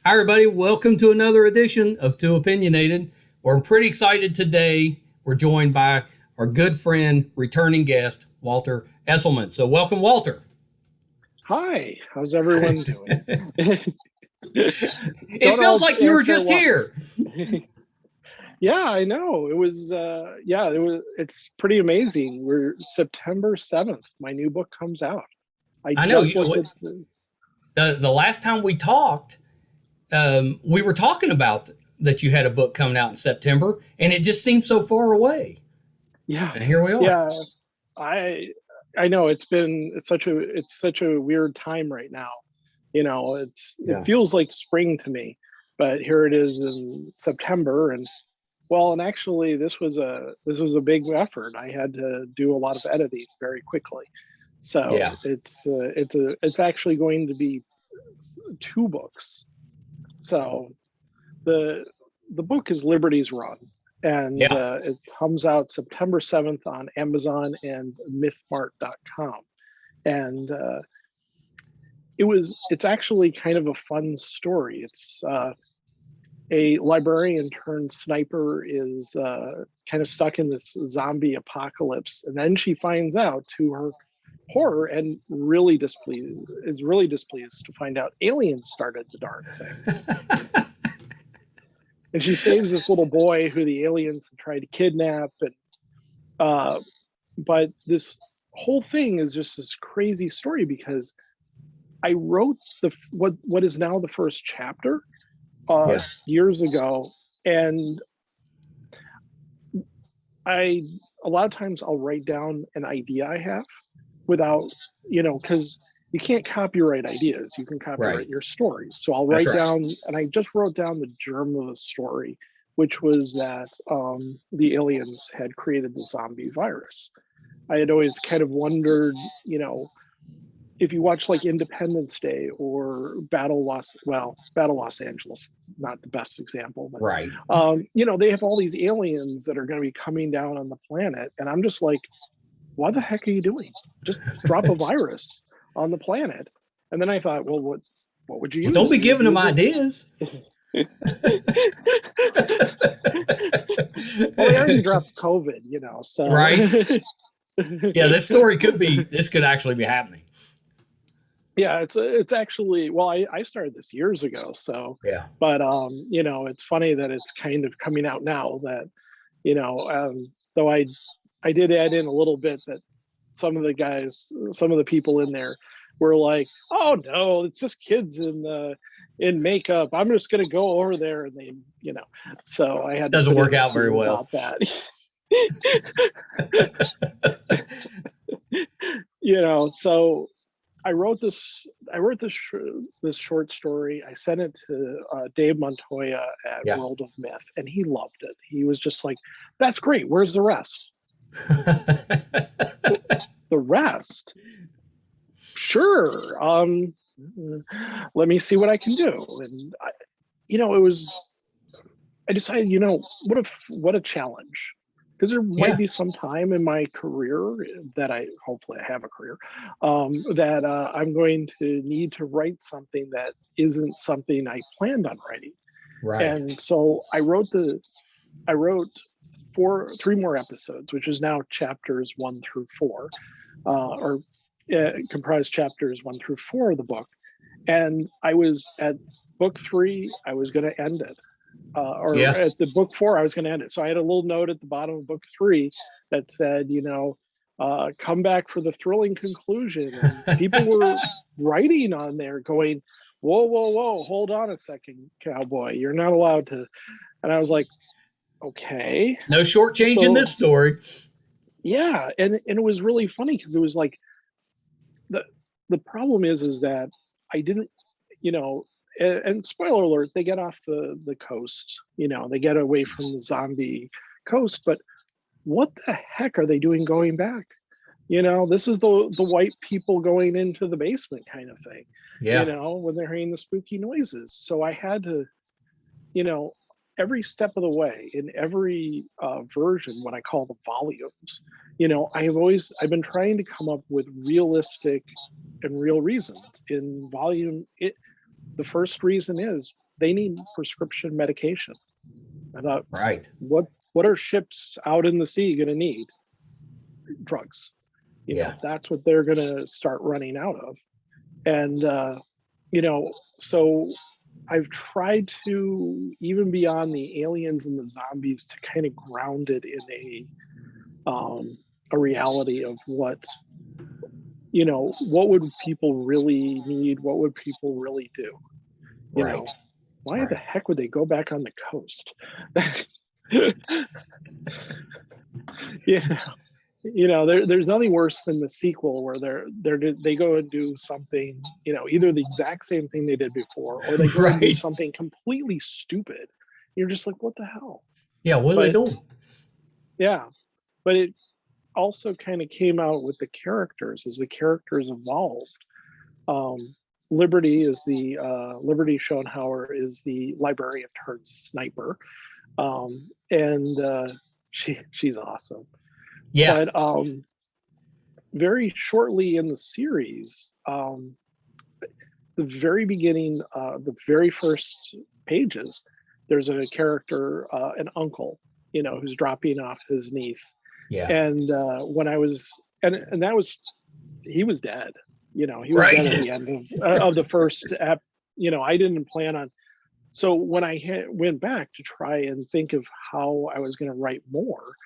Hi, everybody. Welcome to another edition of Too Opinionated. We're pretty excited today. We're joined by our good friend, returning guest, Walter Esselman. So, welcome, Walter. Hi, how's everyone doing? It Don't feels all like you were answer at just here. once. Yeah, I know. It's pretty amazing. We're September 7th. My new book comes out. I I know just looked at the last time we talked, we were talking about that you had a book coming out in September, and it just seemed so far away. yeah, And here we are. yeah. I I know it's such a weird time right now. It Yeah. feels like spring to me, but here it is in September. And actually, this was a big effort. I had to do a lot of editing very quickly. Yeah. So it's actually going to be two books. So the the book is Liberty's Run, and Yeah. it comes out September 7th on Amazon and MythMart.com. And it's actually kind of a fun story. It's a librarian-turned-sniper is kind of stuck in this zombie apocalypse, and then she finds out, to her horror, and really displeased to find out aliens started the darn thing. And she saves this little boy who the aliens had tried to kidnap, and uh, but this whole thing is just this crazy story because I wrote what is now the first chapter Yeah. years ago, and I a lot of times I'll write down an idea I have without, because you can't copyright ideas. You can Right. copyright your stories. So I'll That's write right. down, and I just wrote down the germ of the story, which was that the aliens had created the zombie virus. I had always kind of wondered, if you watch like Independence Day or Battle Los Angeles, not the best example, but Right. they have all these aliens that are going to be coming down on the planet, and I'm just like, what the heck are you doing? Just drop a virus on the planet. And then I thought, well, what would you Well, don't use? be You would giving them use this. ideas. Well, they already dropped COVID, so Right. Yeah, this could actually be happening. yeah, it's actually, well, I started this years ago, so, Yeah. but it's funny that it's kind of coming out now that, though I did add in a little bit that some of the people in there were like, "Oh no, it's just kids in makeup. I'm just gonna go over there," and they, so I had to Doesn't put work in a out very scene well. about that. So I wrote this short story. I sent it to Dave Montoya at Yeah. World of Myth, and he loved it. He was just like, "That's great. Where's the rest?" Well, the rest, sure. Let me see what I can do. And it was. I decided, what a challenge, because there might Yeah. be some time in my career that hopefully I have a career, that I'm going to need to write something that isn't something I planned on writing. Right. And so I wrote three more episodes, which is now chapters 1 through 4, or comprise chapters 1 through 4 of the book. And I was at book 3, I was going to end it. Or Yeah. at the book 4, I was going to end it. So I had a little note at the bottom of book 3 that said, come back for the thrilling conclusion. And people were writing on there going, whoa, whoa, whoa, hold on a second, cowboy. You're not allowed to. And I was like, okay. No shortchanging in this So story. yeah, and it was really funny because it was like the the problem is that I didn't, you know, and spoiler alert, they get off the coast, they get away from the zombie coast, but what the heck are they doing going back? This is the white people going into the basement kind of thing, Yeah. when they're hearing the spooky noises. So I had to, you know, every step of the way in every version, what I call the volumes, I've been trying to come up with realistic and real reasons in volume. The first reason is they need prescription medication. I thought, Right. What are ships out in the sea going to need? Drugs. You know, that's what they're going to start running out of. And, you know, so I've tried to, even beyond the aliens and the zombies, to kind of ground it in a reality of what, you know, what would people really need? What would people really do? You know, why the heck would they go back on the coast? Yeah. You know, there's nothing worse than the sequel where they go and do something, you know, either the exact same thing they did before, or they go and do something completely stupid. You're just like, what the hell? Yeah, what are they doing? Yeah, but it also kind of came out with the characters as the characters evolved. Liberty Schonhauer is the librarian-turned-sniper, and she's awesome. Yeah. But very shortly in the series, the very beginning, the very first pages, there's a character, an uncle, you know, who's dropping off his niece. Yeah. And when I was, and that was, he was dead. You know, he was dead at the end of the first app. You know, I didn't plan on. So when I went back to try and think of how I was going to write more,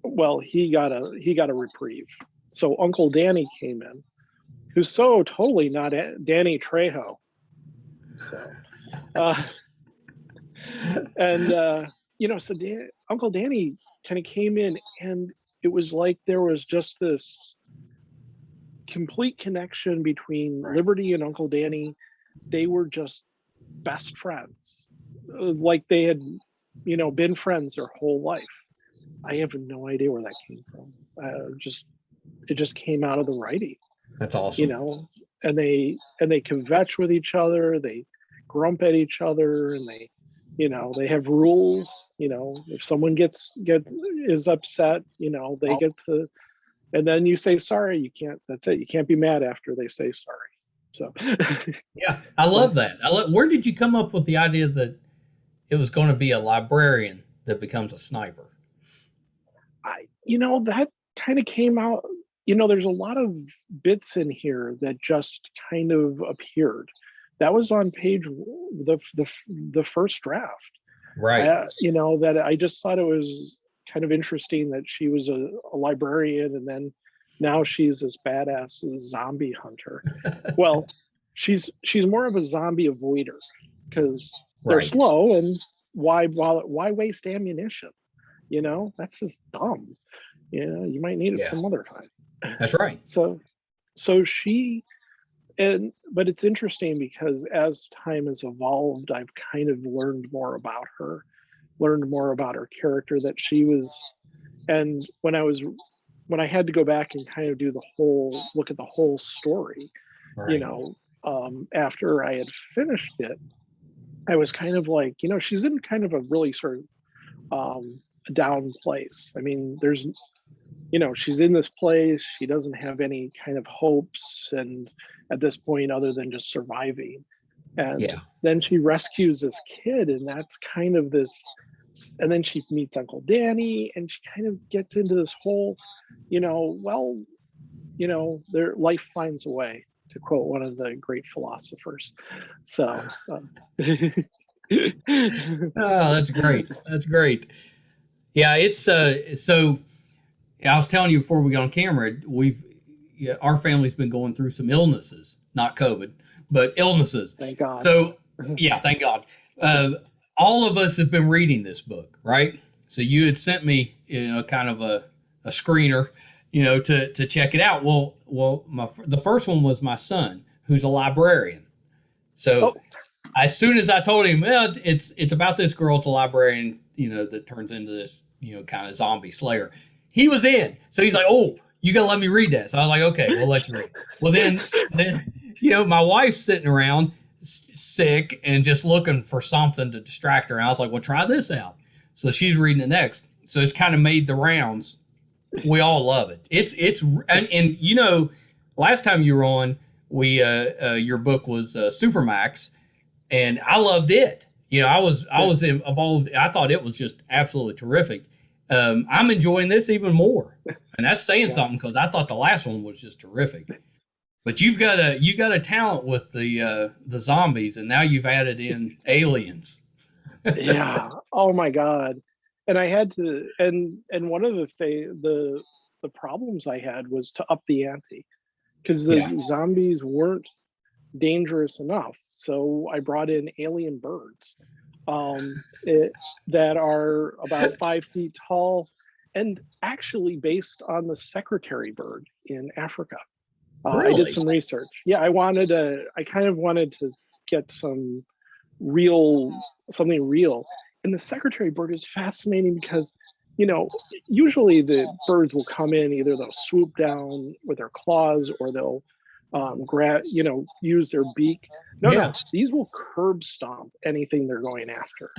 well, he got a reprieve. So Uncle Danny came in, who's so totally not Danny Trejo. So, you know, so Uncle Danny kind of came in, and it was like there was just this complete connection between Liberty and Uncle Danny. They were just best friends, like they had, you know, been friends their whole life. I have no idea where that came from. It just came out of the writing. That's awesome. You know, and they kvetch with each other. They grump at each other, and they, you know, they have rules. You know, if someone is upset, you know, they get to, and then you say sorry. You can't. That's it. You can't be mad after they say sorry. So. Yeah, I love that. Where did you come up with the idea that it was going to be a librarian that becomes a sniper? You know, that kind of came out, you know, there's a lot of bits in here that just kind of appeared. That was on page the first draft. Right. You know, that I just thought it was kind of interesting that she was a librarian, and then now she's this badass zombie hunter. Well, she's more of a zombie avoider, because they're slow, and why waste ammunition? You know, that's just dumb. You know, you might need it some other time. That's right. So she, but it's interesting because as time has evolved, I've kind of learned more about her character, that she was, and when I had to go back and kind of do look at the whole story, you know, after I had finished it, I was kind of like, you know, she's in kind of a really sort of a down place. I mean, you know, she's in this place, she doesn't have any kind of hopes, and at this point, other than just surviving. And then she rescues this kid, and that's kind of this, and then she meets Uncle Danny, and she kind of gets into this whole, you know, well, you know, their life finds a way, to quote one of the great philosophers. So oh, that's great. That's great. Yeah, it's so I was telling you before we got on camera, our family's been going through some illnesses, not COVID, but illnesses. Thank God. So yeah, thank God. All of us have been reading this book, right? So you had sent me, you know, kind of a screener, you know, to check it out. Well, the first one was my son, who's a librarian. So as soon as I told him, well, it's about this girl, it's a librarian, you know, that turns into this, you know, kind of zombie slayer. He was in. So he's like, oh, you got to let me read that. So I was like, okay, we'll let you read. Well, then, you know, my wife's sitting around sick and just looking for something to distract her. And I was like, well, try this out. So she's reading it next. So it's kind of made the rounds. We all love it. And you know, last time you were on, your book was Supermax, and I loved it. I was involved. I thought it was just absolutely terrific. I'm enjoying this even more, and that's saying Yeah. something because I thought the last one was just terrific. But you got a talent with the zombies, and now you've added in aliens. Yeah. Oh my God. And I had to, and one of the problems I had was to up the ante because the Yeah, zombies weren't dangerous enough. So I brought in alien birds that are about 5 feet tall and actually based on the secretary bird in Africa. I did really. some research. Yeah, I kind of wanted to get real, something real. And the secretary bird is fascinating because, you know, usually the birds will come in, either they'll swoop down with their claws or they'll use their beak. No, Yeah, no, these will curb stomp anything they're going after.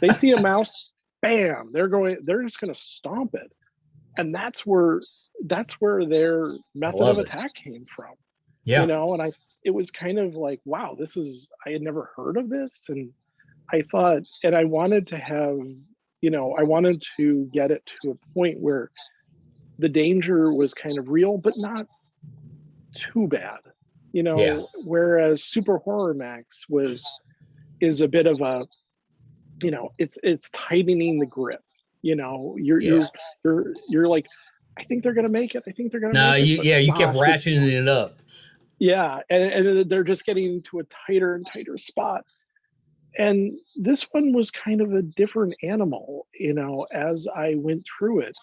They see a mouse, bam, they're just going to stomp it. And that's where their I method of love it. attack came from, Yeah, and it was kind of like, wow, I had never heard of this. And I thought, and I wanted to have, I wanted to get it to a point where the danger was kind of real, but not too bad, yeah, whereas Super Horror Max is a bit of a, it's tightening the grip. yeah. You're like, I think they're gonna make it. I think they're gonna No, make it, but you kept gosh, it's ratcheting it up. yeah, and they're just getting to a tighter and tighter spot. And this one was kind of a different animal, as I went through it.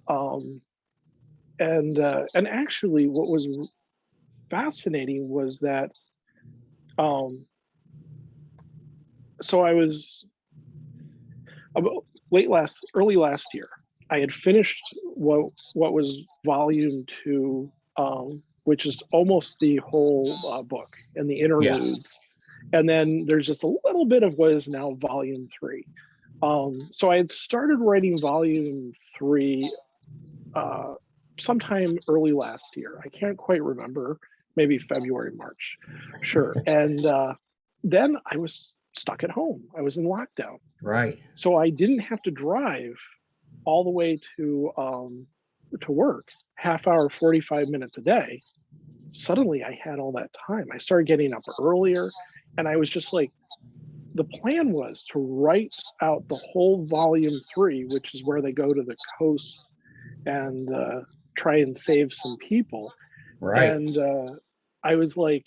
Um, and actually, what was fascinating was that, um, so I was about early last year. I had finished what was volume two, which is almost the whole book and the Yeah, interludes, and then there's just a little bit of what is now volume three. So I had started writing volume three uh, sometime early last year. I can't quite remember, maybe February, March, sure. And then I was stuck at home. I was in lockdown, right. so I didn't have to drive all the way to work, half hour, 45 minutes a day. Suddenly, I had all that time. I started getting up earlier, and I was just like, the plan was to write out the whole volume three, which is where they go to the coast and try and save some people. Right. And I was like,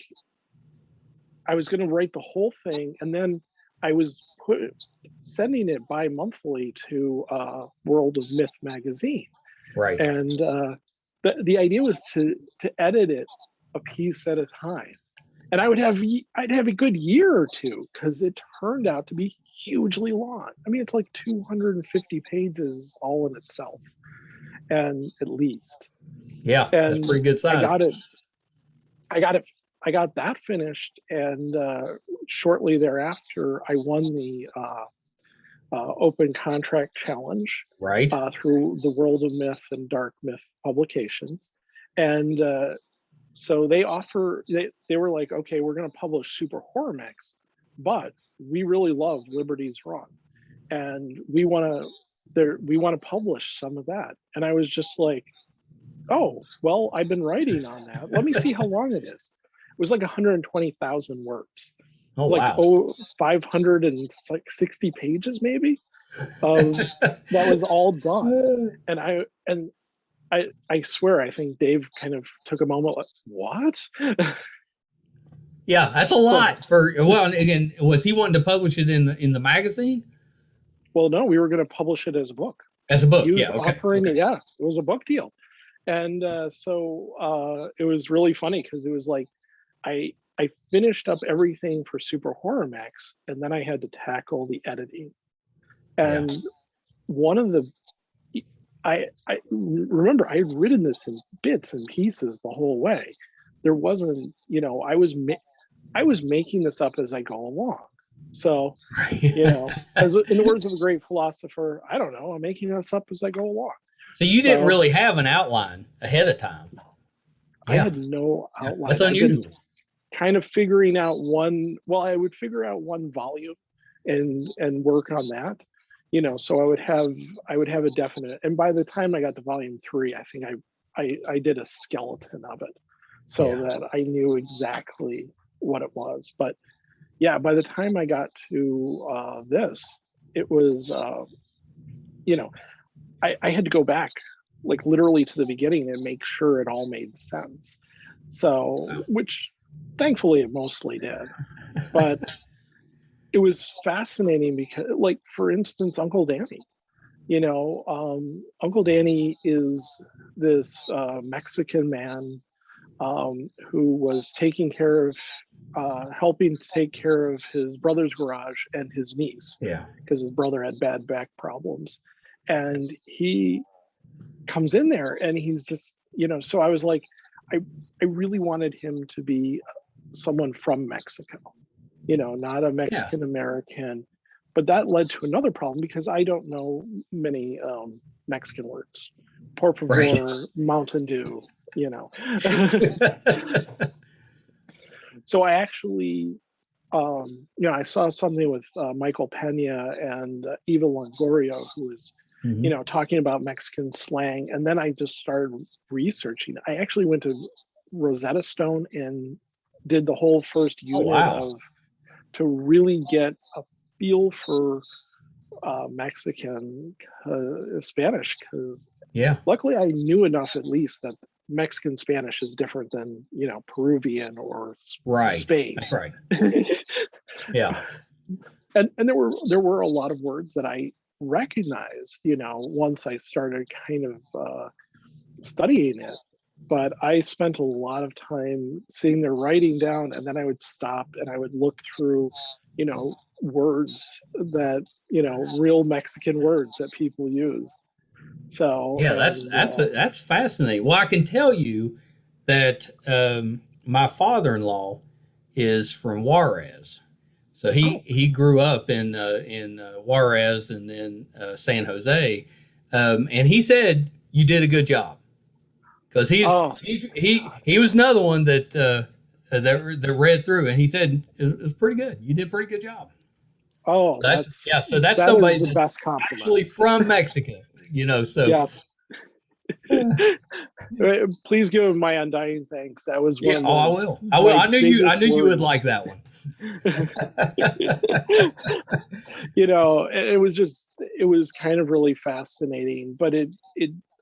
I was going to write the whole thing, and then I was sending it bi-monthly to World of Myth magazine, Right. and the idea was to edit it a piece at a time, and I'd have a good year or two because it turned out to be hugely long. I mean, it's like 250 pages all in itself, and at least. Yeah, that's And pretty good I size. got it. I got it. I got that finished, and shortly thereafter, I won the open contract challenge Right. through the World of Myth and Dark Myth publications, and so they were like, okay, we're going to publish Super Horror Max, but we really love Liberty's Run, and we want to publish some of that. And I was just like, oh, well, I've been writing on that. Let me see how long it is. It was like 120,000 words. It Oh was like, wow. 560 pages maybe of that was all done. And I swear, I think Dave kind of took a moment like, what? Yeah, that's a So, lot for. Well, again, was he wanting to publish it in the magazine well, no, we were going to publish it as a book. as a He book? was Yeah. Okay. offering Okay. it. Yeah, it was a book deal. And so it was really funny because it was like, I finished up everything for Super Horror Max, and then I had to tackle the editing. Yeah. And one of the I remember I had written this in bits and pieces the whole way. There wasn't, I was making this up as I go along. So, as in the words of a great philosopher, I don't know, I'm making this up as I go along. So you didn't So really have an outline ahead of time. I Yeah. had no Yeah. That's outline. I've been unusual. kind of figuring out I would figure out one volume, and work on that. So I would have a definite, and by the time I got to volume 3, I think I did a skeleton of it so that I knew exactly what it was. But yeah, by the time I got to this, it was, I had to go back like literally to the beginning and make sure it all made sense. So, which thankfully it mostly did. But it was fascinating because, like, for instance, Uncle Danny, Uncle Danny is this Mexican man who was taking care of, helping to take care of his brother's garage and his niece, Yeah. because his brother had bad back problems. And he comes in there and he's just, so I was like, I really wanted him to be someone from Mexico, not a Yeah. Mexican American. But that led to another problem because I don't know many Mexican words. Por favor, Right. Mountain Dew, So I actually, I saw something with Michael Pena and Eva Longoria, who was, talking about Mexican slang. And then I just started researching. I actually went to Rosetta Stone and did the whole first Oh, unit wow. to really get a feel for Mexican Spanish, because Yeah. luckily I knew enough at least that Mexican Spanish is different than Peruvian or Right. Spain. That's right. Yeah. And there were a lot of words that I recognized, once I started kind of studying it. But I spent a lot of time seeing their writing down, and then I would stop and I would look through, words that, real Mexican words that people use. So, Yeah, and that's fascinating. Well, I can tell you that my father-in-law is from Juarez, so he grew up in Juarez and then San Jose, and he said you did a good job because oh, he was another one that read through, and he said it was pretty good. You did a pretty good job. oh, So that's that somebody is the that's best compliment. actually from Mexico, So Yes. Please give him my undying thanks. That was one yeah, of oh, I will. I will. my I biggest knew you would worries. like that one. It was kind of really fascinating, but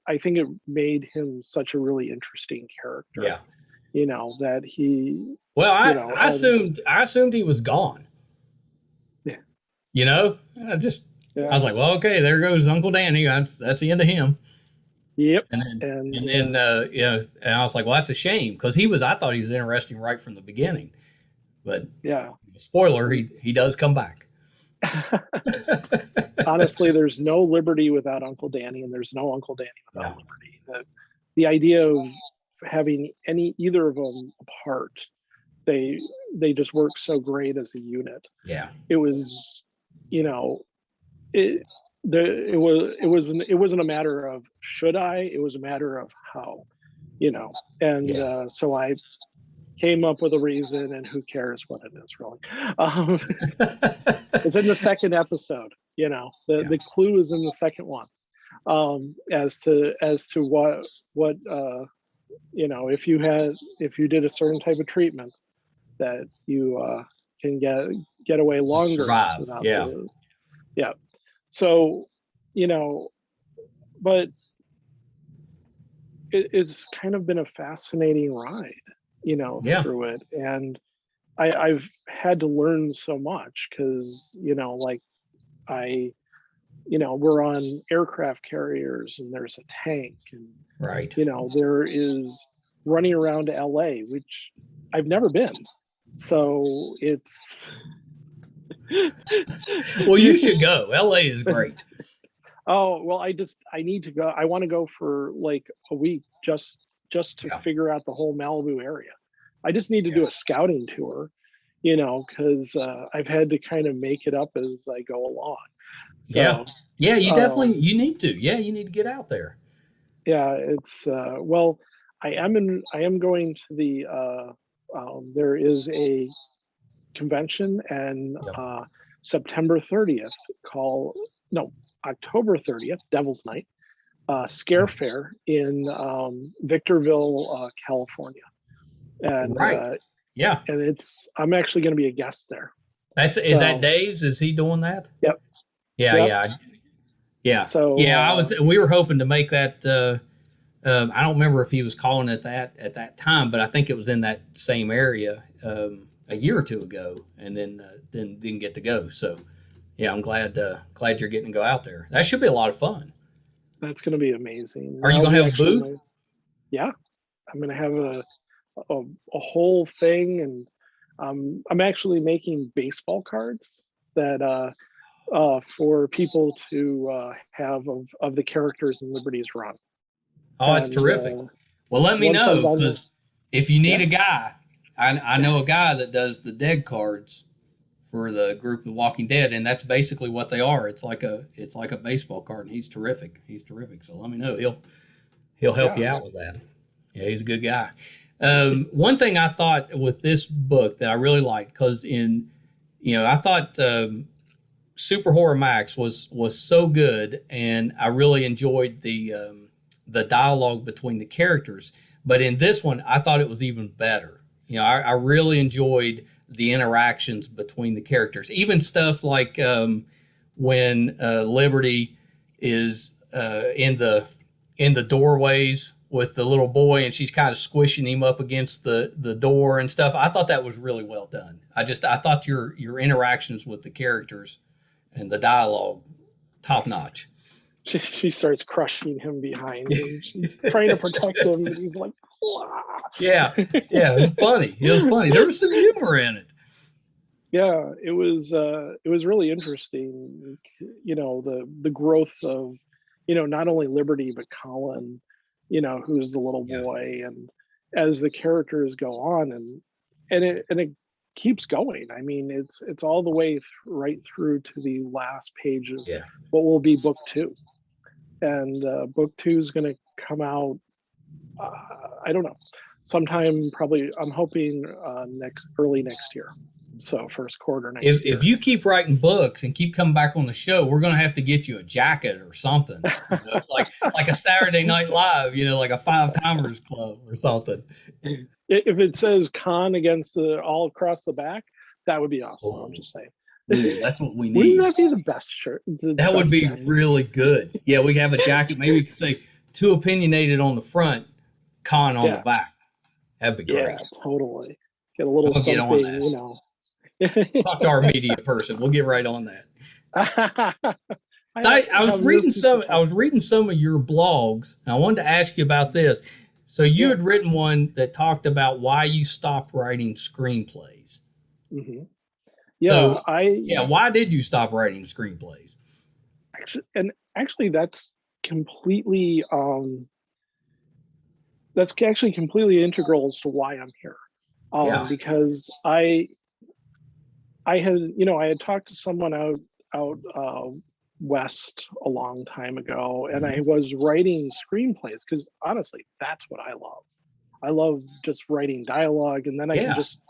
I think it made him such a really interesting character, Yeah. that he, Well, and I assumed he was gone. yeah, You know, I just I yeah, was like, well, okay, there goes Uncle Danny. That's the end of him. yep. And then And and I was like, well, that's a shame because I thought he was interesting right from the beginning. But yeah. spoiler, he does come back. Honestly, there's no Liberty without Uncle Danny, and there's no Uncle Danny without Yeah. Liberty. The idea of having either of them apart, they just work so great as a unit. Yeah. It was, you know, it it wasn't a matter of should I, it was a matter of how, and Yeah. so I came up with a reason, and who cares what it is really. Um, it's in the second episode. Yeah. The clue is in the second one, as to what if you did a certain type of treatment that you can get away longer Survive. without Yeah. the yeah. So, you know, but it's kind of been a fascinating ride, Yeah. through it. And I've had to learn so much because, like I, we're on aircraft carriers and there's a tank, and, Right. there is running around LA, which I've never been. So it's, Well, you should go. LA is great. oh, well, I need to go. I want to go for like a week just to Yeah. figure out the whole Malibu area. I just need to Yeah. do a scouting tour, because I've had to kind of make it up as I go along. Yeah. So, Yeah. um, You need to. Yeah. You need to get out there. yeah, it's well, I am going to there is a convention, and Yep. September 30th, October 30th, Devil's Night, Scare Fair in Victorville, California. And Right. Yeah. and I'm actually going to be a guest there. Is that Dave's? Is he doing that? Yep. Yeah, Yep. yeah. So we were hoping to make that. I don't remember if he was calling it that at that time, but I think it was in that same area a year or two ago, and then didn't get to go. So yeah, I'm glad you're getting to go out there. That should be a lot of fun. That's going to be amazing. Are you going to have a booth? Yeah, I'm going to have a whole thing, and I'm actually making baseball cards that for people to have of the characters in Liberty's Run. Oh, that's terrific. Well, let me know, because if you need a guy, I know a guy that does the dead cards for the group of Walking Dead, and that's basically what they are. It's like a baseball card, and he's terrific. So let me know. He'll help you out with that. Yeah, he's a good guy. One thing I thought with this book that I really liked, because I thought Super Horror Max was so good, and I really enjoyed the dialogue between the characters. But in this one, I thought it was even better. I really enjoyed the interactions between the characters. Even stuff like when Liberty is in the doorways with the little boy, and she's kind of squishing him up against the door and stuff. I thought that was really well done. I thought your interactions with the characters and the dialogue, top notch. She starts crushing him behind, and she's trying to protect him, and he's like, "Wah." Yeah, it was funny. There was some humor in it. Yeah, it was really interesting. The growth of, not only Liberty but Colin, who's the little boy, and as the characters go on, and it keeps going. I mean, it's all the way right through to the last page of what will be book 2. And book 2 is going to come out, I don't know, sometime, probably, I'm hoping early next year. So first quarter next year. If you keep writing books and keep coming back on the show, we're going to have to get you a jacket or something. It's like a Saturday Night Live, like a 5 Timers Club or something. If it says con against all across the back, that would be awesome. I'm just saying. Ooh, that's what we need. Wouldn't that be the best shirt? That would be really good. Yeah, we have a jacket. Maybe we could say Too Opinionated on the front, con on the back. That'd be great. Yeah, totally. Get a little something, Talk to our media person. We'll get right on that. I was reading some of your blogs, and I wanted to ask you about this. So you had written one that talked about why you stopped writing screenplays. Mm-hmm. Yeah, so, why did you stop writing screenplays? Actually, that's completely integral as to why I'm here. Because I had talked to someone out west a long time ago, and I was writing screenplays because honestly, that's what I love. I love just writing dialogue, and then I can just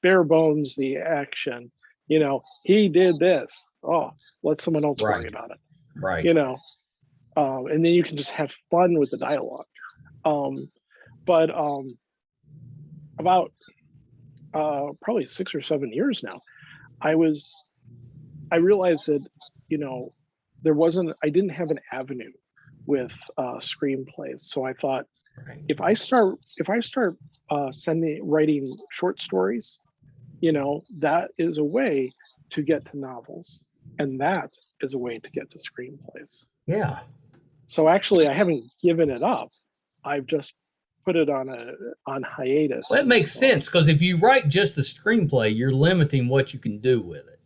bare bones the action. He did this. Oh, let someone else worry about it. Right. And then you can just have fun with the dialogue. But about probably 6 or 7 years now, I realized that I didn't have an avenue with screenplays. So I thought, if I start writing short stories, that is a way to get to novels, and that is a way to get to screenplays. Yeah. So actually, I haven't given it up. I've just put it on hiatus. Well, that makes sense, because if you write just a screenplay, you're limiting what you can do with it.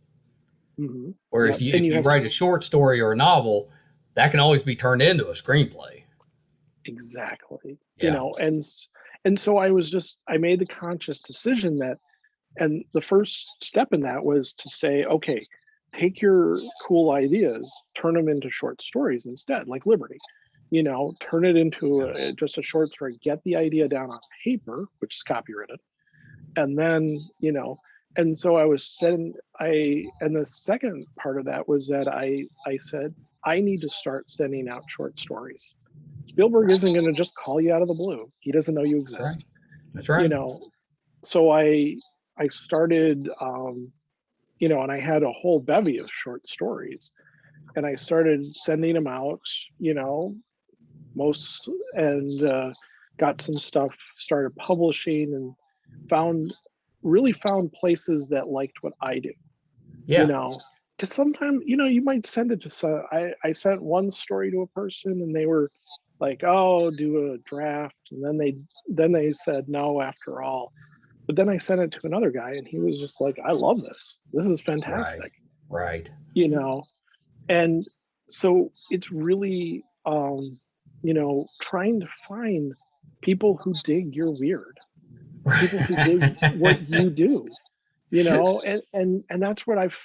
Mm-hmm. Whereas if you write a short story or a novel, that can always be turned into a screenplay. Exactly. Yeah. And so I made the conscious decision that, and the first step in that was to say, okay, take your cool ideas, turn them into short stories instead, like Liberty. Turn it into just a short story, get the idea down on paper, which is copyrighted, and then and so I was sending, and the second part of that was that I said, I need to start sending out short stories. Spielberg isn't going to just call you out of the blue. He doesn't know you That's right. exist. That's right. You know, so I started, and I had a whole bevy of short stories, and I started sending them out, most, and got some stuff, started publishing, and really found places that liked what I do, Yeah. because sometimes, you might send it to I sent one story to a person and they were like, oh, do a draft. And then they said no after all. But then I sent it to another guy and he was just like, I love this. This is Right. fantastic. Right. And so it's really, trying to find people who dig your weird, people who dig what you do, and that's what I've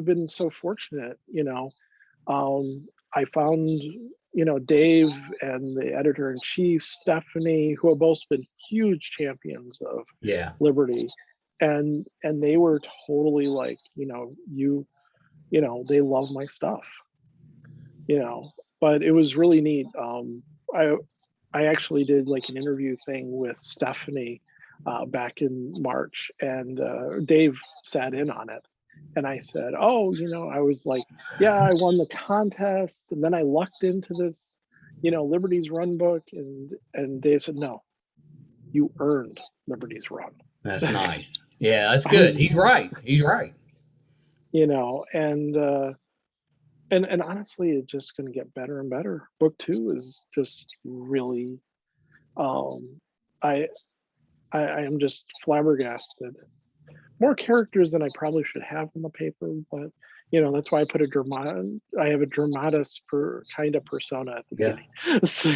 been so fortunate. I found, Dave and the editor-in-chief, Stephanie, who have both been huge champions of Yeah. liberty, and they were totally like, they love my stuff, but it was really neat. I actually did like an interview thing with Stephanie back in March, and Dave sat in on it. And I said, oh, I was like, yeah, I won the contest, and then I lucked into this, Liberty's Run book, and Dave said, no, you earned Liberty's Run. That's nice. Yeah, that's good. He's right. He's right. And honestly, it's just going to get better and better. Book 2 is just really, I am just flabbergasted. More characters than I probably should have on the paper, but that's why I put I have a dramatis kind of persona at the beginning, so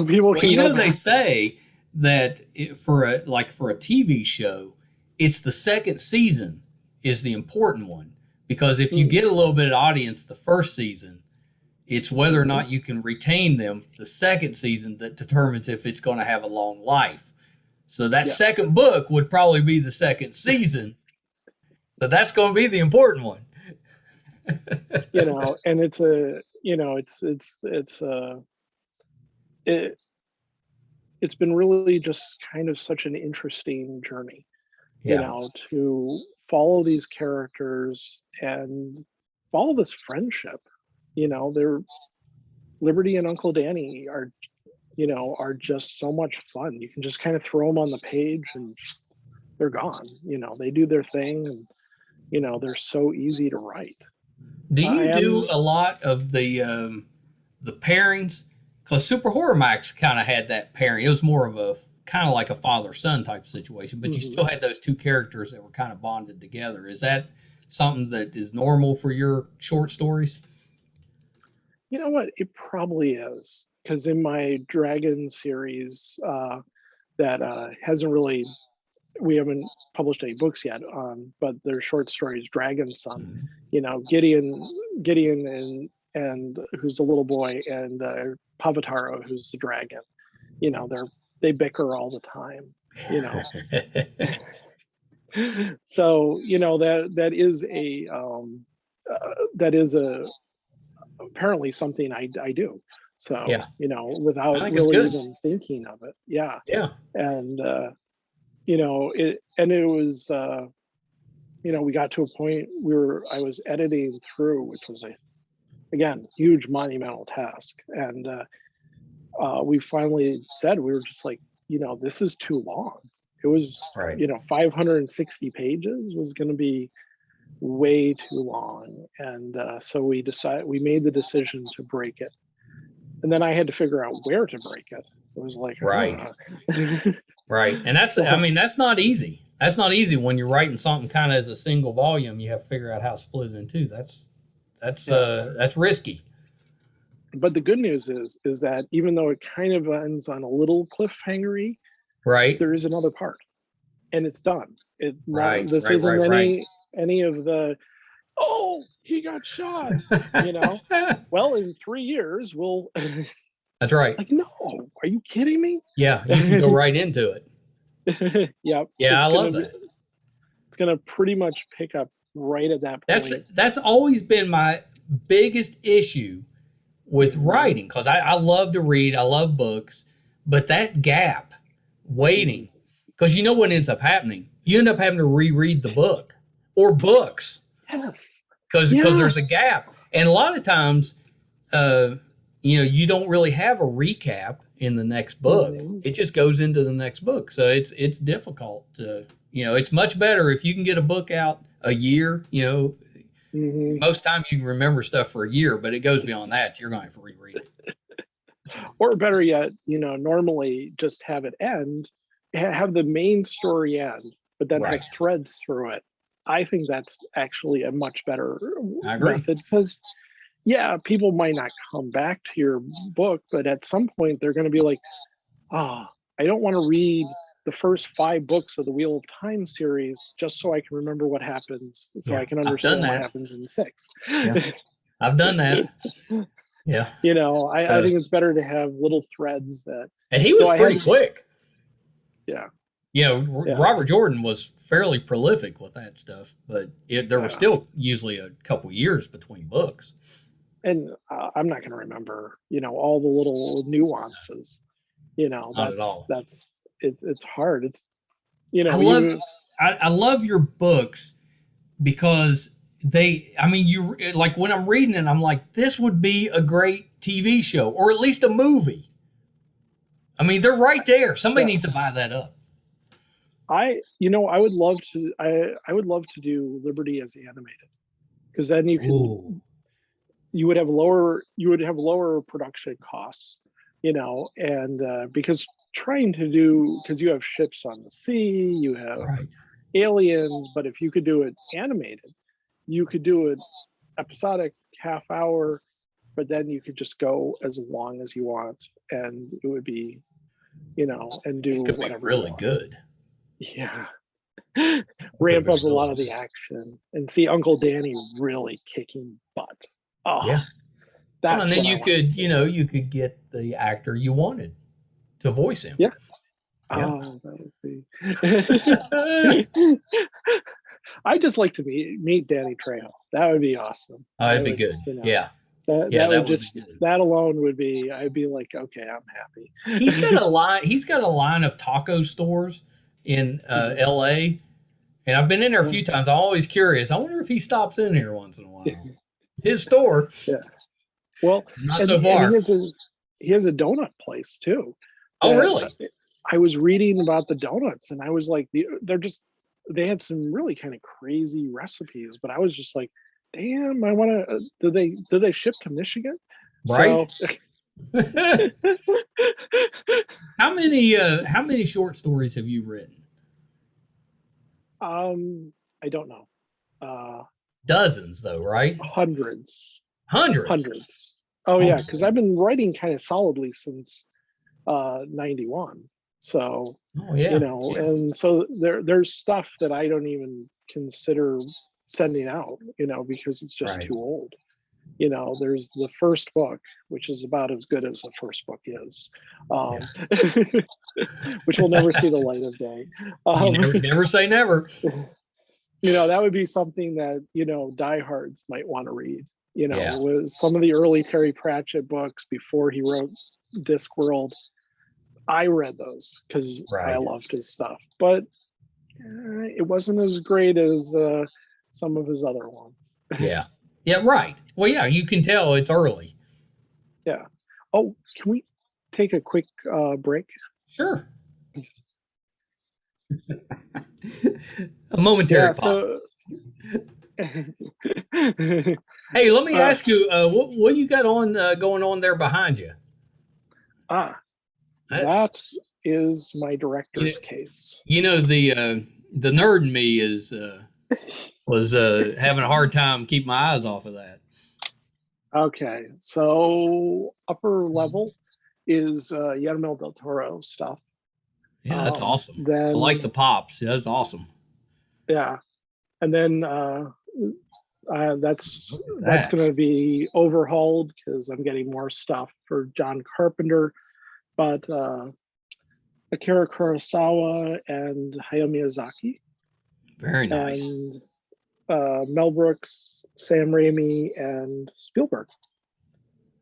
people can they say that for a TV show, it's the second season is the important one, because if you get a little bit of audience the first season, it's whether or not you can retain them the second season that determines if it's going to have a long life. So that second book would probably be the second season, but that's going to be the important one. And it's been really just kind of such an interesting journey, to follow these characters and follow this friendship. They're Liberty and Uncle Danny are just so much fun. You can just kind of throw them on the page and they're gone. They do their thing, and they're so easy to write. Do you do a lot of the pairings? Because Super Horror Max kind of had that pairing. It was more of a kind of like a father-son type of situation, but you still had those two characters that were kind of bonded together. Is that something that is normal for your short stories? You know what? It probably is, because in my Dragon series, that we haven't published any books yet, but they're short stories. Dragon Son, Gideon and who's a little boy, and Pavataro, who's the dragon. They bicker all the time. So that is apparently something I do. So without really even thinking of it. Yeah. And it was we got to a point where I was editing through, which was again huge monumental task, and we finally said, we were just like, this is too long. It was 560 pages was going to be way too long, and so we made the decision to break it, and then I had to figure out where to break it. It was like right. And that's that's not easy. That's not easy when you're writing something kind of as a single volume. You have to figure out how to split it in two. That's risky. But the good news is that even though it kind of ends on a little cliffhangery, there is another part, and it's done. This isn't any of the, oh, he got shot. Well, in 3 years we'll. That's right. Like, no, are you kidding me? Yeah, you can go right into it. Yep. Yeah, I love that. It's gonna pretty much pick up right at that point. That's always been my biggest issue with Mhm. writing, because I love to read, I love books, but that gap waiting, because you know what ends up happening? You end up having to reread the book or books Yes. because Yeah. there's a gap, and a lot of times, uh, you don't really have a recap in the next book. Mhm. It just goes into the next book, so it's difficult to, it's much better if you can get a book out a year. Mhm. Most time you can remember stuff for a year, but it goes beyond that. You're going to have to reread it. Or better yet, normally just have it end, have the main story end, but then have Right. threads through it. I think that's actually a much better I agree. method because, yeah, people might not come back to your book, but at some point they're going to be like, ah, I don't want to read the first 5 books of the Wheel of Time series just so I can remember what happens, so Yeah. I can I've done understand what that. happens in 6. Yeah. I've done that. Yeah. I think it's better to have little threads that, And he was so I pretty had, quick. yeah, yeah, Robert Jordan was fairly prolific with that stuff, but there was yeah. still usually a couple years between books. And I'm not going to remember, all the little nuances. Not at all. It's hard. It's, I love you, I love your books because I mean, you like when I'm reading it, I'm like, this would be a great TV show or at least a movie. I mean, they're right there. Somebody yeah. needs to buy that up. I would love to, I would love to do Liberty as animated because then Ooh, you would have lower production costs, and because because you have ships on the sea, you have right. aliens, but if you could do it animated, you could do it episodic, half hour, but then you could just go as long as you want, and it would be, and do It could be whatever you really want. good. Yeah. It could Ramp be up a really lot of the good. action and see Uncle Danny really kicking butt. Oh, Yeah. Well, and that's then what I you want to could, see. you could get the actor you wanted to voice him. Yeah. Yeah. Oh, that would be. I just like to meet Danny Trejo. That would be awesome. Oh, I it'd be would, good. Yeah. Yeah, that would that would be just, good. that alone would be, I'd be like, okay, I'm He's got happy. a line. He's got a line of taco stores in L.A. And I've been in there a few times. I'm always curious. I wonder if he stops in here once in a while. His store, Yeah. Well, not and so and far. he has a donut place too. Oh, That really? I was reading about the donuts, and I was like, they had some really kind of crazy recipes, but I was just like, damn, I want to. Do they ship to Michigan? Right? So, How many short stories have you written? I don't know. Uh, Dozens, though, right? Hundreds, Hundreds. hundreds. Oh Oh, yeah, because I've been writing kind of solidly since '91. So, oh yeah. and so there's stuff that I don't even consider sending out, because it's just Right. too old. There's the first book, which is about as good as the first book is, Yeah. which will never see the light of day. You Um, never say never. that would be something that, diehards might want to read. Yeah. With some of the early Terry Pratchett books before he wrote Discworld, I read those because I Right. loved his stuff, but it wasn't as great as some of his other ones. Yeah. Yeah. Right. Well, yeah. You can tell it's early. Yeah. Oh, can we take a quick break? Sure. A momentary Yeah. pause. So, Hey, let me uh, ask you, what you got on going on there behind you? ah, I, that is my you know, director's case. the nerd in me was having a hard time keeping my eyes off of that. Okay, so upper level is Guillermo del Toro stuff. Yeah, that's awesome. I like Then the pops. Yeah, that's awesome. yeah, and then that's Look at that. going to be overhauled because I'm getting more stuff for John Carpenter. But Akira Kurosawa and Hayao Miyazaki, Very nice. and Mel Brooks, Sam Raimi, and Spielberg.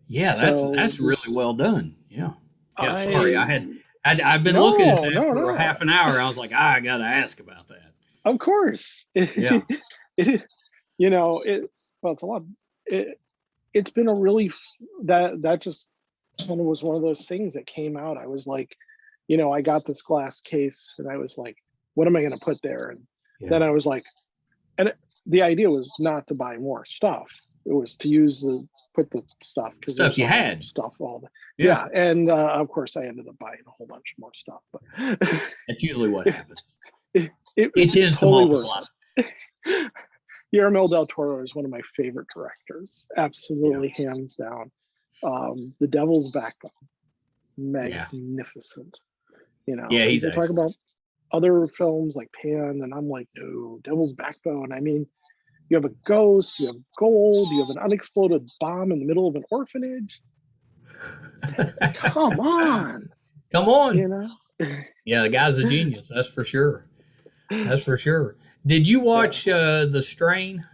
Yeah, So that's really well done. Yeah. Yeah, sorry. I've been looking at that for half an hour. I was like, I got to ask about that. Of course. Yeah. Well, it's a lot. It's been a really, that just kind of was one of those things that came out. I was like, I got this glass case and I was like, what am I going to put there? And then I was like, the idea was not to buy more stuff. It was to put the stuff, because stuff you had. Stuff all the and of course I ended up buying a whole bunch more stuff. But that's usually what happens. It tends totally to multiply. Guillermo del Toro is one of my favorite directors, absolutely, hands down. The Devil's Backbone, magnificent. He's talking about other films like Pan, and I'm like, no, Devil's Backbone. I mean, you have a ghost, you have gold, you have an unexploded bomb in the middle of an orphanage. Come on. Yeah, the guy's a genius. That's for sure. Did you watch The Strain?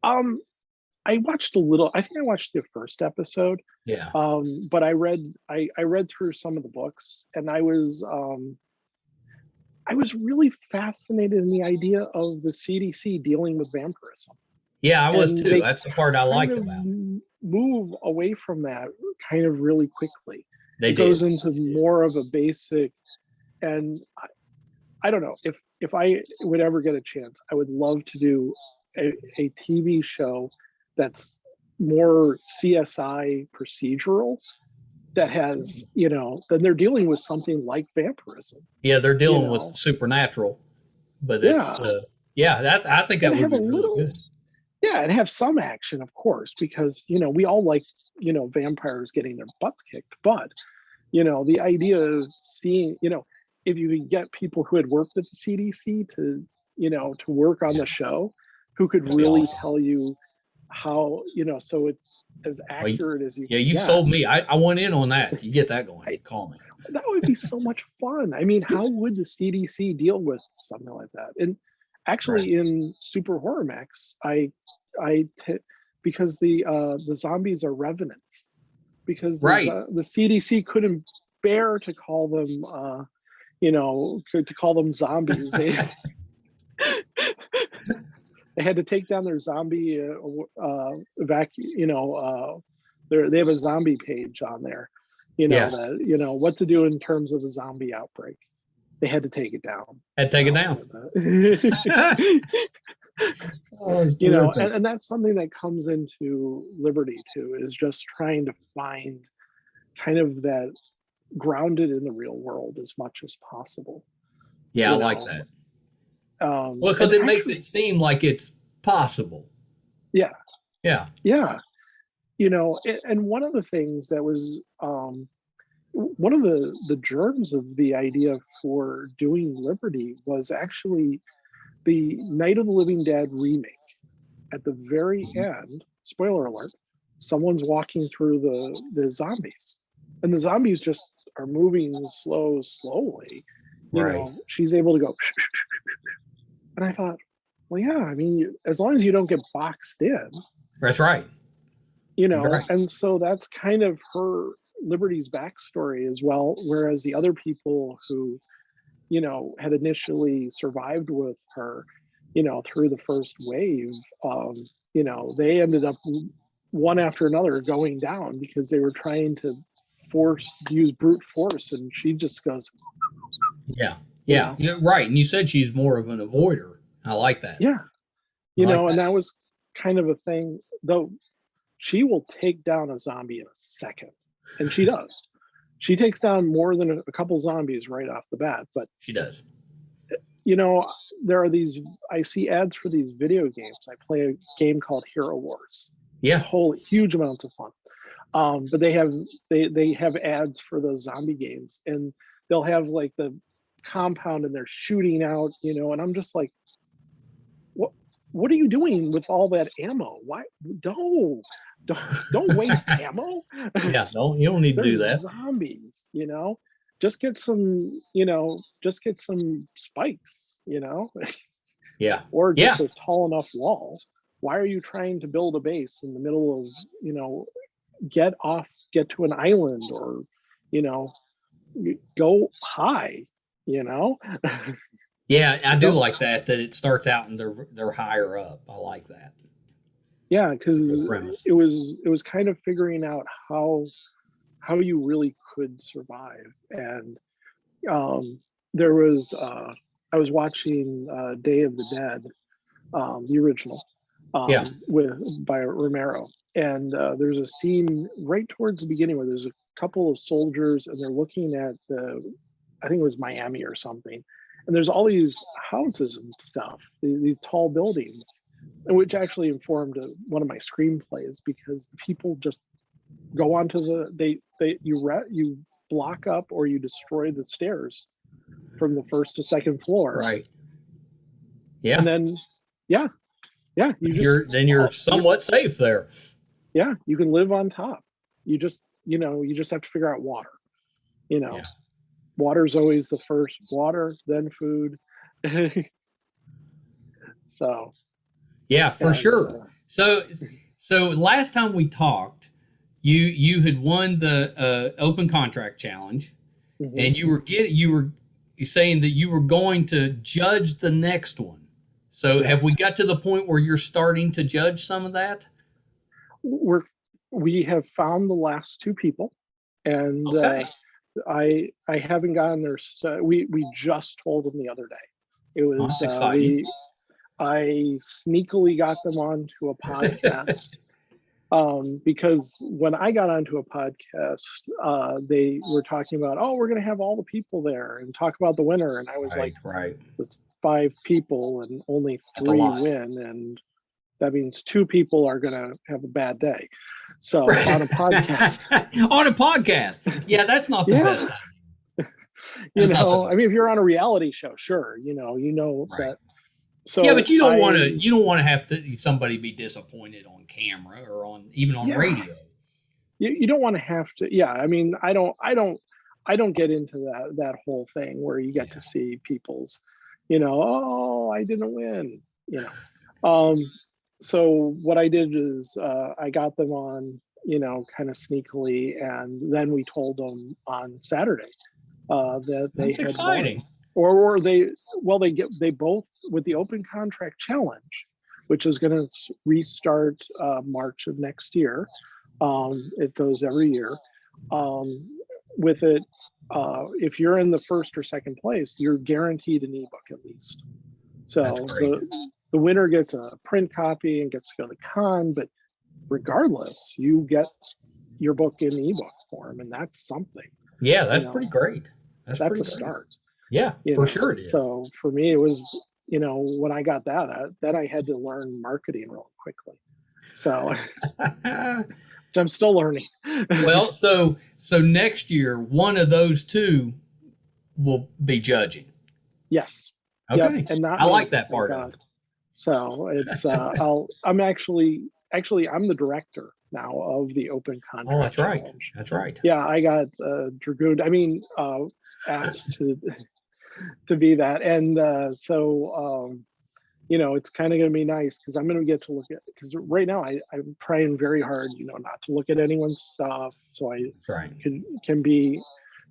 I watched a little. I think I watched the first episode. Yeah. But I read through some of the books, and I was really fascinated in the idea of the CDC dealing with vampirism. Yeah, I was too. That's the part I liked about it. Move away from that kind of really quickly. It goes into more of a basic, and I don't know, if I would ever get a chance, I would love to do a TV show that's more CSI procedural, that has, then they're dealing with something like vampirism. Yeah, they're dealing with supernatural, but it's I think that would be really good. Yeah, and have some action, of course, because we all like vampires getting their butts kicked, but the idea of seeing, if you can get people who had worked at the CDC to work on the show, who could really tell you how, so it's as accurate as you can. You sold me. I went in on that. You get that going, call me. That would be so much fun. I mean, how would the CDC deal with something like that? And actually, in Super Horror Max, because the zombies are revenants, because the CDC couldn't bear to call them, to call them zombies. They had to take down their zombie evacuation. They have a zombie page on there. That what to do in terms of a zombie outbreak. They had to take it down. And that's something that comes into Liberty too, is just trying to find kind of that grounded in the real world as much as possible. Yeah, I like that. Well, because it makes it seem like it's possible. Yeah. Yeah. Yeah. And one of the things that was one of the germs of the idea for doing Liberty was actually the Night of the Living Dead remake. At the very end, spoiler alert, someone's walking through the zombies, and the zombies just are moving slowly. She's able to go, and I thought, well, yeah, I mean, as long as you don't get boxed in. That's right. And so that's kind of her Liberty's backstory as well. Whereas the other people who, had initially survived with her, through the first wave, they ended up one after another going down because they were trying to use brute force, and she just goes. Yeah. You're right. And you said she's more of an avoider. I like that. Yeah. And that was kind of a thing, though. She will take down a zombie in a second, and she does. She takes down more than a couple zombies right off the bat, but she does. There are I see ads for these video games. I play a game called Hero Wars. Yeah. Huge amounts of fun. But they have ads for those zombie games, and they'll have like the compound and they're shooting out, and I'm just like, what are you doing with all that ammo? Why? Don't waste ammo. Yeah, you don't need to do that. Zombies, just get some, just get some spikes, Yeah. or Yeah. just a tall enough wall. Why are you trying to build a base in the middle of, get to an island, or, go high, Yeah. I do Don't, like that it starts out and they're higher up. I like that. yeah, It's a because good premise. it was kind of figuring out how you really could survive. And there was I was watching Day of the Dead, the original, Yeah. by Romero, and there's a scene right towards the beginning where there's a couple of soldiers and they're looking at I think it was Miami or something, and there's all these houses and stuff, these tall buildings, which actually informed one of my screenplays, because the people just go onto you block up or you destroy the stairs from the first to second floor, Right. Yeah. and then yeah, you're somewhat safe there. yeah, you can live on top. You just have to figure out water. Yeah. Water's always the first. Water, then food. So Yeah, for sure. So last time we talked, you had won the open contract challenge, mhm. and you were saying that you were going to judge the next one. So Yeah. have we got to the point where you're starting to judge some of that? We have found the last two people, and Okay. I haven't gotten their. We just told them the other day. It Oh, was that's exciting. I sneakily got them onto a podcast. Because when I got onto a podcast, they were talking about, oh, we're going to have all the people there and talk about the winner. And I was like, Right. it's 5 people and only That's a 3 lot. win. And that means 2 people are going to have a bad day. So on a podcast. On a podcast. Yeah, that's not the best idea. I mean, if you're on a reality show, sure, Right. that. So yeah, but you don't want to have somebody be disappointed on camera or even on radio. You don't want to have to. Yeah, I mean, I don't get into that whole thing where you get to see people's, oh, I didn't win, So what I did is I got them on, kind of sneakily, and then we told them on Saturday that they That's had exciting. won. Or they both, with the open contract challenge, which is going to restart March of next year. It goes every year. With it, if you're in the first or second place, you're guaranteed an ebook at least. So the winner gets a print copy and gets to go to the con, but regardless, you get your book in the ebook form, and that's something. Yeah, that's pretty great. That's a start. Yeah, for sure it is. So for me, it was, when I got that, then I had to learn marketing real quickly. So I'm still learning. Well, so next year, one of those two will be judging. Yes. Okay. Yep. And I like that part of it. So it's I'm actually I'm the director now of the open contract. Oh, that's right. Challenge. That's right. Yeah, I got dragooned. I mean, asked to be that, and so it's kind of going to be nice because I'm going to get to look at, because right now I'm trying very hard, not to look at anyone's stuff, so I can be,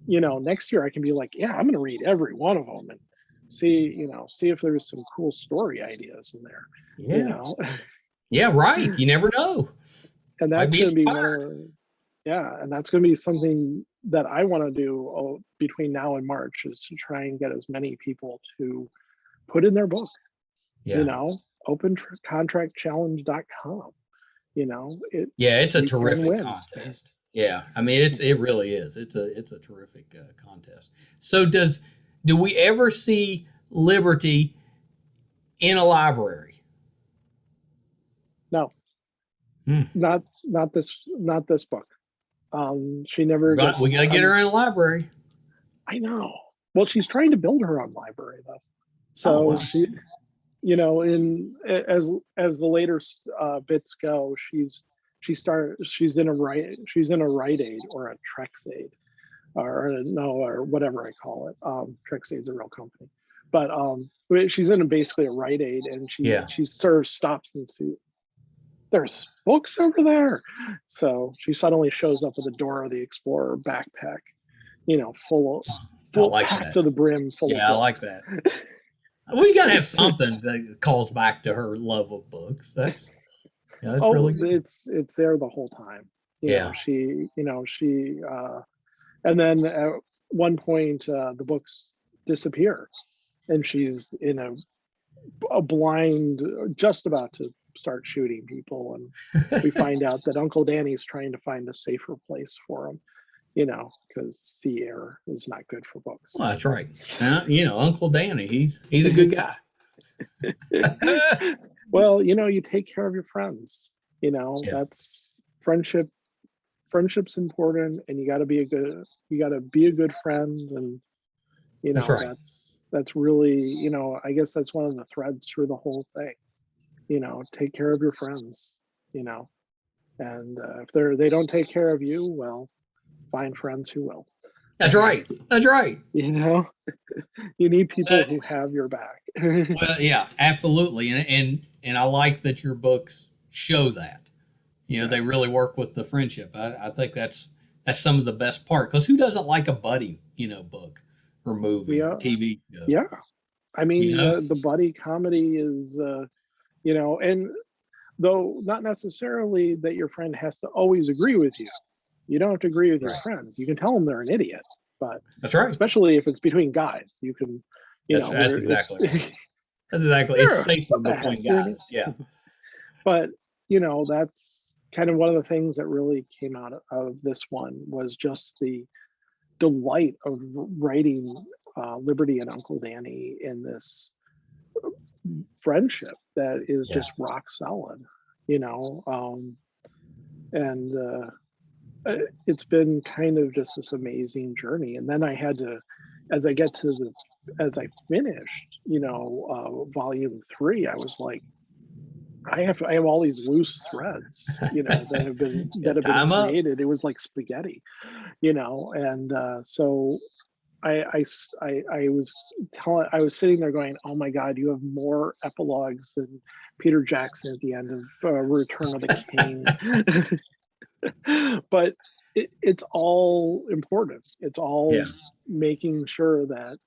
next year I can be like, yeah, I'm going to read every one of them and see if there's some cool story ideas in there. Yeah. Yeah, right. You never know. And that's going to be and that's going to be something that I want to do between now and March, is to try and get as many people to put in their book. opencontractchallenge.com. It's a terrific contest. Yeah, I mean, it really is. It's a terrific contest. So do we ever see Liberty in a library? No. Not this book. She never. We gotta get her in a library. I know. Well, she's trying to build her own library though. So she, as the later bits go, she's in a Rite Aid or a Trex Aid, or no, or whatever I call it. Trixie's a real company, but she's in basically a Rite Aid, and Yeah. she sort of stops and see there's books over there. So she suddenly shows up at the Dora the Explorer backpack, full I like packed that. to the brim full of Yeah, I books. like that. Well, you got to have something that calls back to her love of books. That's Oh, really good. it's there the whole time. Yeah. She and then at one point the books disappear, and she's in a blind, just about to start shooting people, and we find out that Uncle Danny's trying to find a safer place for him, because sea air is not good for books. Well, that's right. Uncle Danny, he's a good guy. Well, you take care of your friends. Yeah, That's friendship. Friendship's important, and you got to be a good friend, and that's right. that's really, I guess that's one of the threads through the whole thing. Take care of your friends. And if they don't take care of you, well, find friends who will. That's right. That's right. You need people Uh, who have your back. well, yeah, absolutely. And I like that your books show that. They really work with the friendship. I think that's some of the best part, because who doesn't like a buddy, book or movie or Yeah, TV show? yeah. I You mean, know, the buddy comedy is, and though not necessarily that your friend has to always agree with you. You don't have to agree with your right? friends. You can tell them they're an idiot, but That's right. especially if it's between guys, you can, That's where it's exactly right. That's exactly. It's safer what the heck, between you're an idiot. guys. Yeah. But that's kind of one of the things that really came out of this one, was just the delight of writing Liberty and Uncle Danny in this friendship that is Yeah. just rock solid, and it's been kind of just this amazing journey. And then I had to, as I finished, volume 3, I was like, I have all these loose threads, that have been Time up. created. It was like spaghetti, and so I was sitting there going, oh my God, you have more epilogues than Peter Jackson at the end of Return of the King. But it's all important. It's all Yeah. making sure that,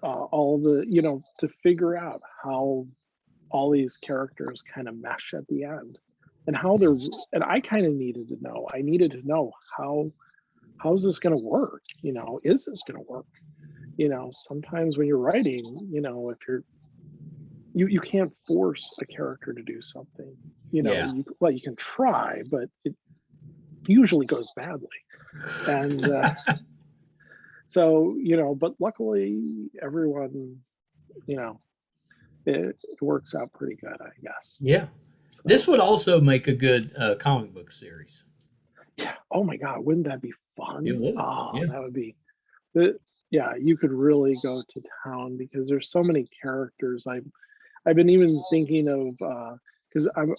all the, to figure out how all these characters kind of mesh at the end, and and I kind of needed to know. I needed to know how's this going to work? Is this going to work? Sometimes when you're writing, if you can't force a character to do something. Yeah. You can try, but it usually goes badly. And so, but luckily everyone, it works out pretty good, I guess. Yeah. So, This would also make a good comic book series. yeah. Oh my God, wouldn't that be fun? It would. Oh, Yeah. that would be. Yeah, you could really go to town, because there's so many characters. I've been even thinking of, because I'm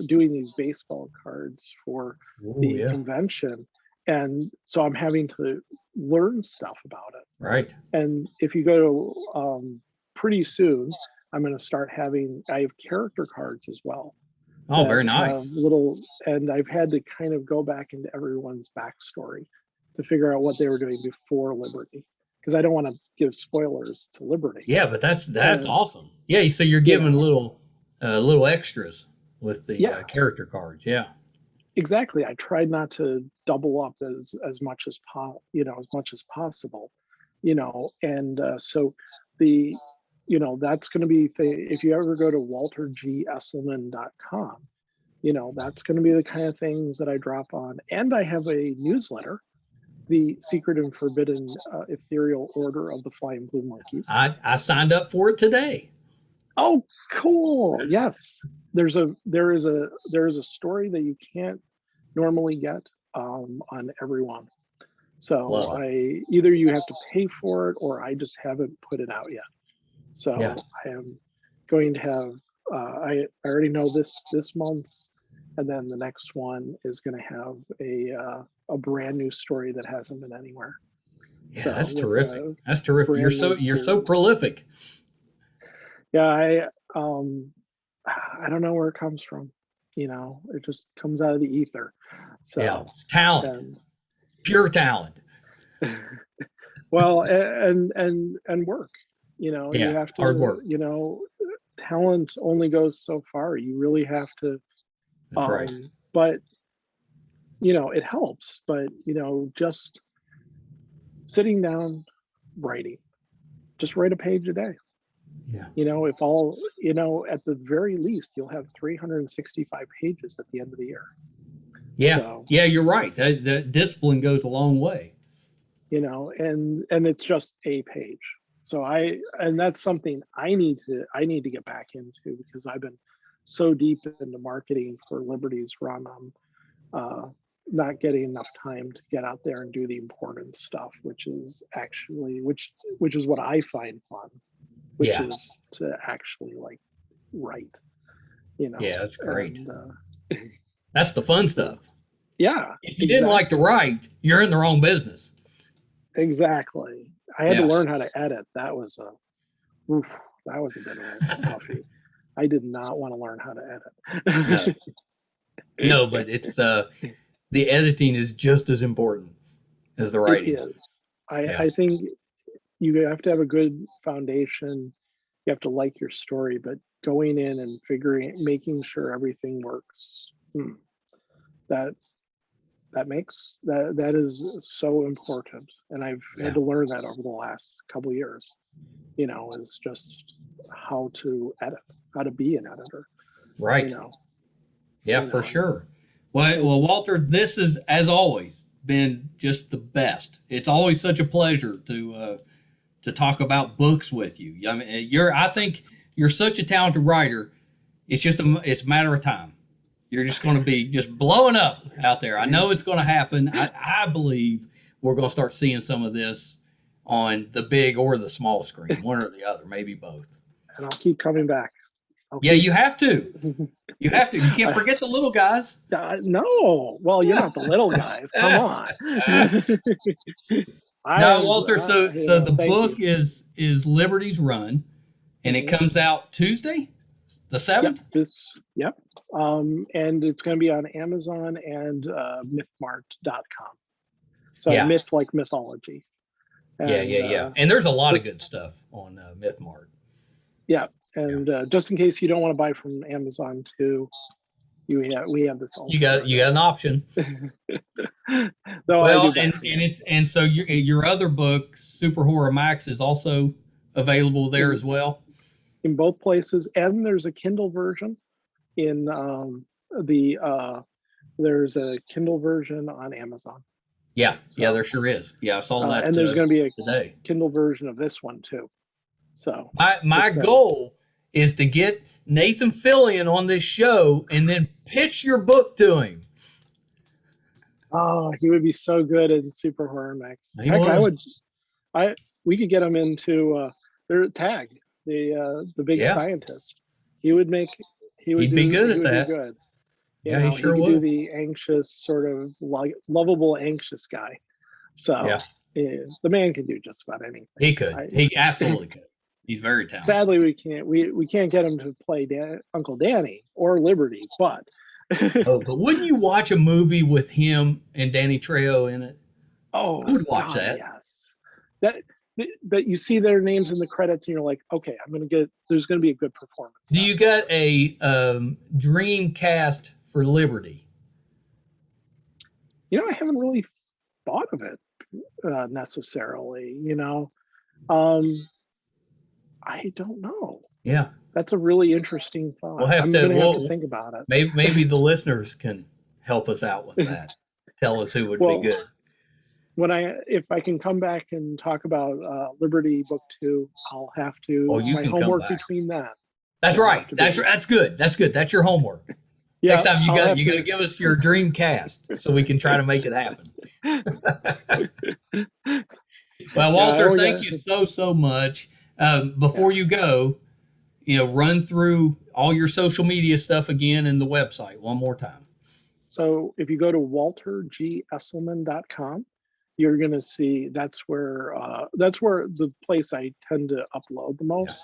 doing these baseball cards for Ooh, the yeah. convention, and so I'm having to learn stuff about it. Right. And if you go to pretty soon, I'm going to start I have character cards as well. Oh, very nice. And I've had to kind of go back into everyone's backstory to figure out what they were doing before Liberty, because I don't want to give spoilers to Liberty. Yeah, but that's awesome. Yeah, so you're giving little extras with the character cards. Yeah. Exactly. I tried not to double up as much as possible, and so that's going to be, if you ever go to waltergesselman.com, that's going to be the kind of things that I drop on. And I have a newsletter, the Secret and Forbidden Ethereal Order of the Flying Blue Monkeys. I signed up for it today. Oh, cool. Yes. There is a story that you can't normally get on everyone. So either you have to pay for it, or I just haven't put it out yet. So I am going to have, I already know this month's and then the next one is going to have a brand new story that hasn't been anywhere. Yeah, So that's with terrific. a That's terrific. brand new You're so series. prolific. Yeah, I don't know where it comes from. You know, it just comes out of the ether. Yeah, So, it's talent, and pure talent. well, and work. You know, you Yeah, have hard to. work. You know, talent only goes so far. You really have to. That's right. But you know, it helps. But you know, just sitting down, writing, just write a page a day. Yeah. You know, if all, you know, at the very least, you'll have 365 pages at the end of the year. Yeah. So, Yeah, you're right. That discipline goes a long way. you know, and it's just a page. So and that's something I need to get back into, because I've been so deep into marketing for Liberty's run. Not getting enough time to get out there and do the important stuff, which is actually, which is what I find fun, which Yeah. is to actually like write, you know. Yeah, that's great. And That's the fun stuff. yeah, If you didn't like to exactly. write, you're in the wrong business. Exactly. I had to Yeah. learn how to edit. Oof, that was a bit of a toughie. I did not want to learn how to No. edit. No, but it's the editing is just as important as the It writing. is. Yeah. I think you have to have a good foundation. You have to like your story, but going in and making sure everything works, that that is so important. And I've Yeah. had to learn that over the last couple of years, you know, is just how to edit, how to be an editor, Right. you know. Yeah, You for know, sure. Well, Walter, this has, as always, been just the best. It's always such a pleasure to talk about books with you. I mean, I think you're such a talented writer. It's a matter of time. You're just going to be just blowing up out there. I know it's going to happen. I believe we're going to start seeing some of this on the big or the small screen, one or the other, maybe both. and I'll keep coming back. Yeah, you have to. You have to. You can't forget the little guys. No, well, you're not the little guys. Come on. No, Walter. You So know, the thank book you. is Liberty's Run, and it comes out Tuesday, the Yep. 7th. Yep. And it's going to be on Amazon and mythmart.com. So Yeah. myth like mythology. Yeah. And there's a lot of good stuff on MythMart. Yeah. And just in case you don't want to buy from Amazon too, we have this. You got an option. Well, and so your other book, Super Horror Max, is also available there as well. In both places, and there's a Kindle version. There's a Kindle version on Amazon. Yeah, so, there sure is. Yeah, I saw that. And there's going to be a today. Kindle version of this one too. So my goal is to get Nathan Fillion on this show and then pitch your book to him. Oh, he would be so good in Super Horror Max. Heck, we could get him into their tag, the big scientist. He'd be good at that. Good. Yeah, he sure would. He could do the anxious, sort of lovable, anxious guy. So the man can do just about anything. He could. He absolutely could. He's very talented. Sadly, we can't get him to play Uncle Danny or Liberty, but but wouldn't you watch a movie with him and Danny Trejo in it? Oh, I would watch that. Yes. That you see their names in the credits and you're like, okay, there's gonna be a good performance. Do you got a dream cast for Liberty? You know, I haven't really thought of it necessarily. You know, I don't know. Yeah, that's a really interesting thought. I'm going to have to think about it. Maybe the listeners can help us out with that. Tell us who would be good. If I can come back and talk about Liberty Book 2, I'll have to. My homework between that. That's right. That's good. That's your homework. Yeah, next time you got to give us your dream cast so we can try to make it happen. Well, Walter, thank you so much. Before you go, run through all your social media stuff again and the website one more time. So if you go to waltergesselman.com, you're going to see that's where the place I tend to upload the most.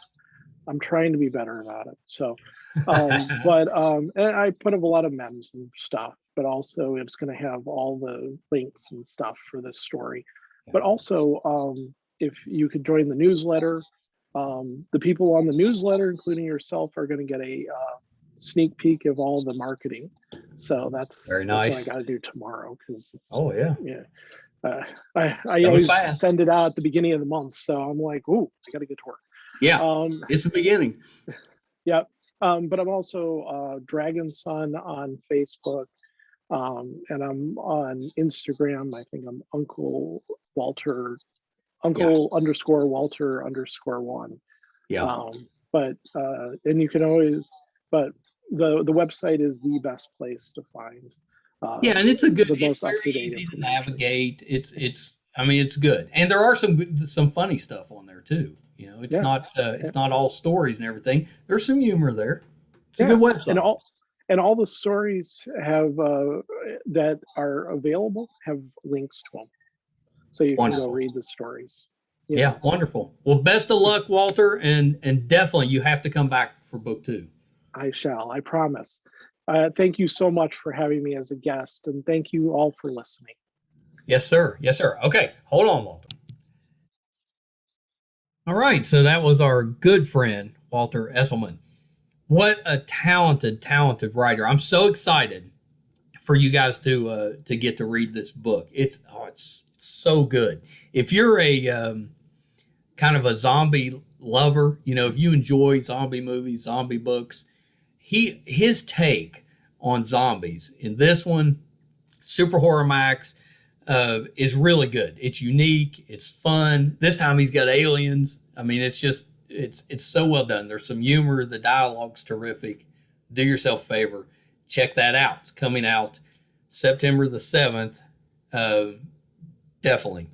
I'm trying to be better about it. So, and I put up a lot of memes and stuff, but also it's going to have all the links and stuff for this story. But also, if you could join the newsletter, the people on the newsletter, including yourself, are going to get a sneak peek of all the marketing. So that's Very nice. That's what I got to do tomorrow because I always send it out at the beginning of the month, so I'm like, ooh, I got to get to work. Yeah, it's the beginning. Yeah, but I'm also Dragon Son on Facebook, and I'm on Instagram. I think I'm Uncle underscore Walter underscore one. Yeah. And you can always, but the website is the best place to find. And it's the most very up-to-date easy to information. navigate. It's good, and there are some funny stuff on there too. It's not all stories and everything. There's some humor there. It's a good website. And all the stories have that are available have links to them, so you can go read the stories. Yeah, wonderful. Well, best of luck, Walter, and definitely you have to come back for book 2. I shall. I promise. Thank you so much for having me as a guest, and thank you all for listening. Yes, sir. Yes, sir. Okay, hold on, Walter. All right, so that was our good friend, Walter Esselman. What a talented writer. I'm so excited for you guys to get to read this book. It's so good. If you're a kind of a zombie lover, if you enjoy zombie movies, zombie books, his take on zombies in this one, Super Horror Max, is really good. It's unique. It's fun. This time he's got aliens. I mean, it's so well done. There's some humor. The dialogue's terrific. Do yourself a favor. Check that out. It's coming out September the 7th. Definitely.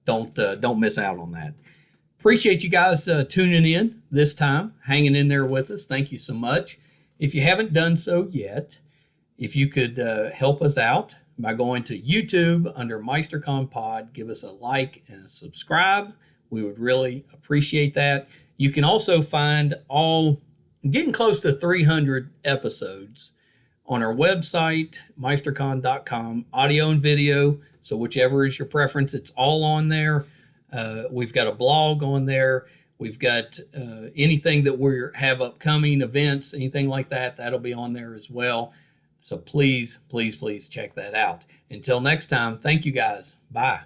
Don't miss out on that. Appreciate you guys tuning in this time, hanging in there with us. Thank you so much. If you haven't done so yet, if you could help us out by going to YouTube under Meisterkhan Pod, give us a like and a subscribe. We would really appreciate that. You can also find getting close to 300 episodes on our website, meisterkhan.com, audio and video. So whichever is your preference, it's all on there. We've got a blog on there. We've got anything that we have upcoming events, anything like that, that'll be on there as well. So please check that out. Until next time, thank you guys. Bye.